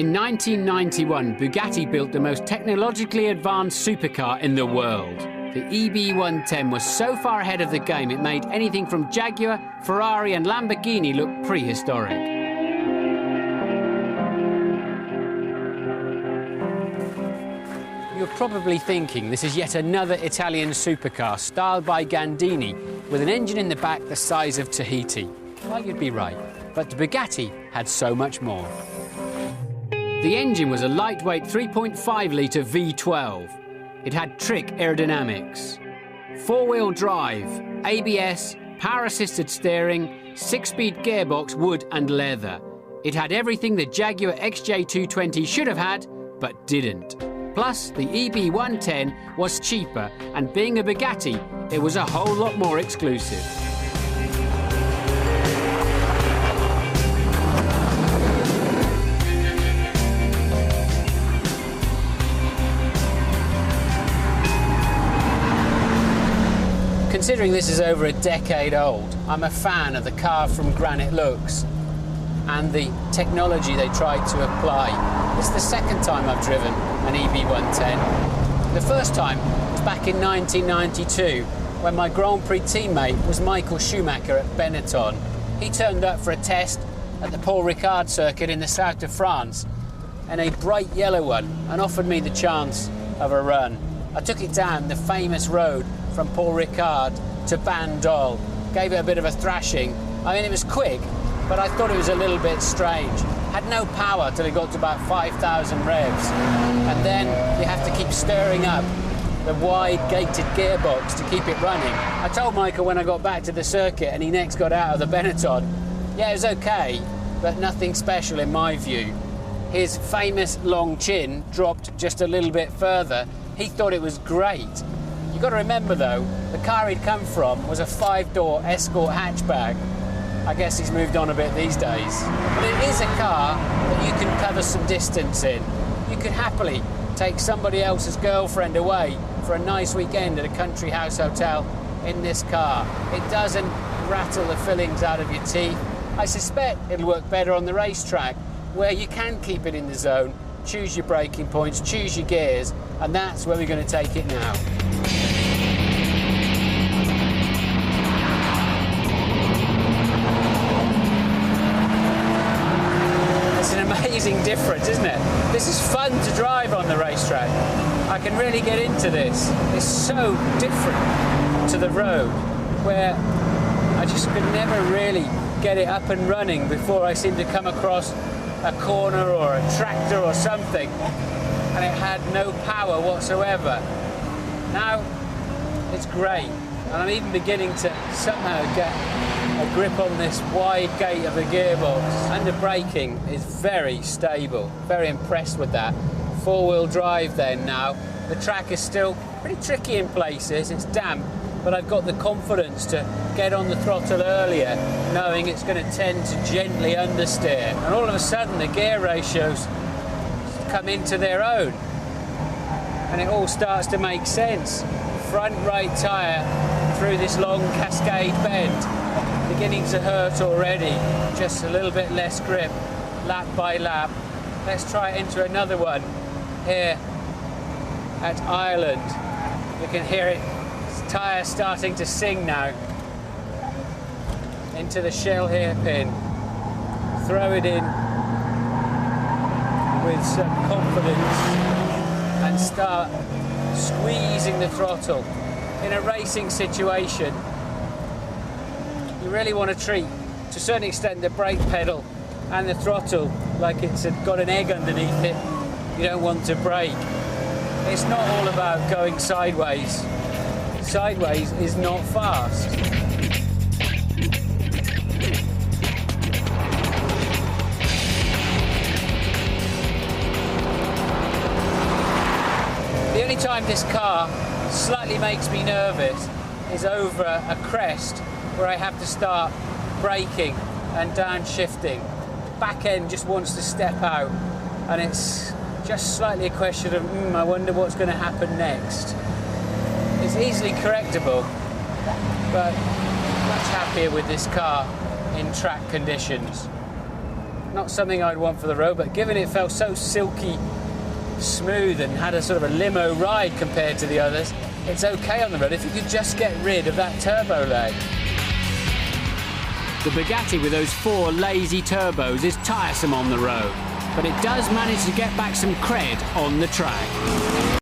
In 1991, Bugatti built the most technologically advanced supercar in the world. The EB110 was so far ahead of the game it made anything from Jaguar, Ferrari and Lamborghini look prehistoric. You're probably thinking this is yet another Italian supercar styled by Gandini with an engine in the back the size of Tahiti. Well, you'd be right, but the Bugatti had so much more. The engine was a lightweight 3.5-litre V12. It had trick aerodynamics, four-wheel drive, ABS, power-assisted steering, 6-speed gearbox, wood and leather. It had everything the Jaguar XJ220 should have had, but didn't. Plus, the EB110 was cheaper, and being a Bugatti, it was a whole lot more exclusive. Considering this is over a decade old, I'm a fan of the carved-from granite looks and the technology they tried to apply. This is the second time I've driven an EB110. The first time was back in 1992 when my Grand Prix teammate was Michael Schumacher at Benetton. He turned up for a test at the Paul Ricard circuit in the south of France in a bright yellow one and offered me the chance of a run. I took it down the famous road from Paul Ricard to Bandol, gave it a bit of a thrashing. I mean, it was quick, but I thought it was a little bit strange. Had no power till it got to about 5,000 revs. And then you have to keep stirring up the wide gated gearbox to keep it running. I told Michael when I got back to the circuit and he next got out of the Benetton, yeah, it was okay, but nothing special in my view. His famous long chin dropped just a little bit further. He thought it was great. You've got to remember though, the car he'd come from was a 5-door Escort hatchback. I guess he's moved on a bit these days. But it is a car that you can cover some distance in. You could happily take somebody else's girlfriend away for a nice weekend at a country house hotel in this car. It doesn't rattle the fillings out of your teeth. I suspect it'll work better on the racetrack where you can keep it in the zone, choose your braking points, choose your gears, and that's where we're going to take it now. It's an amazing difference, isn't it? This is fun to drive on the racetrack. I can really get into this. It's so different to the road, where I just could never really get it up and running before I seemed to come across a corner or a tractor or something, and it had no power whatsoever. Now it's great, and I'm even beginning to somehow get a grip on this wide gate of the gearbox, and the braking is very stable. Very impressed with that. Four-wheel drive then now. The track is still pretty tricky in places, it's damp, but I've got the confidence to get on the throttle earlier, knowing it's going to tend to gently understeer. And all of a sudden the gear ratios come into their own, and it all starts to make sense. Front right tyre through this long cascade bend, beginning to hurt already, just a little bit less grip, lap by lap. Let's try it into another one here at Ireland. You can hear it. Tyre starting to sing now. Into the shell hairpin. Throw it in with some confidence and start squeezing the throttle. In a racing situation, you really want to treat, to a certain extent, the brake pedal and the throttle like it's got an egg underneath it. You don't want to brake. It's not all about going sideways. Sideways is not fast. The only time this car slightly makes me nervous is over a crest where I have to start braking and downshifting. Back end just wants to step out, and it's just slightly a question of, I wonder what's going to happen next. It's easily correctable, but much happier with this car in track conditions. Not something I'd want for the road, but given it felt so silky smooth and had a sort of a limo ride compared to the others, it's okay on the road if you could just get rid of that turbo lag. The Bugatti with those 4 lazy turbos is tiresome on the road, but it does manage to get back some cred on the track.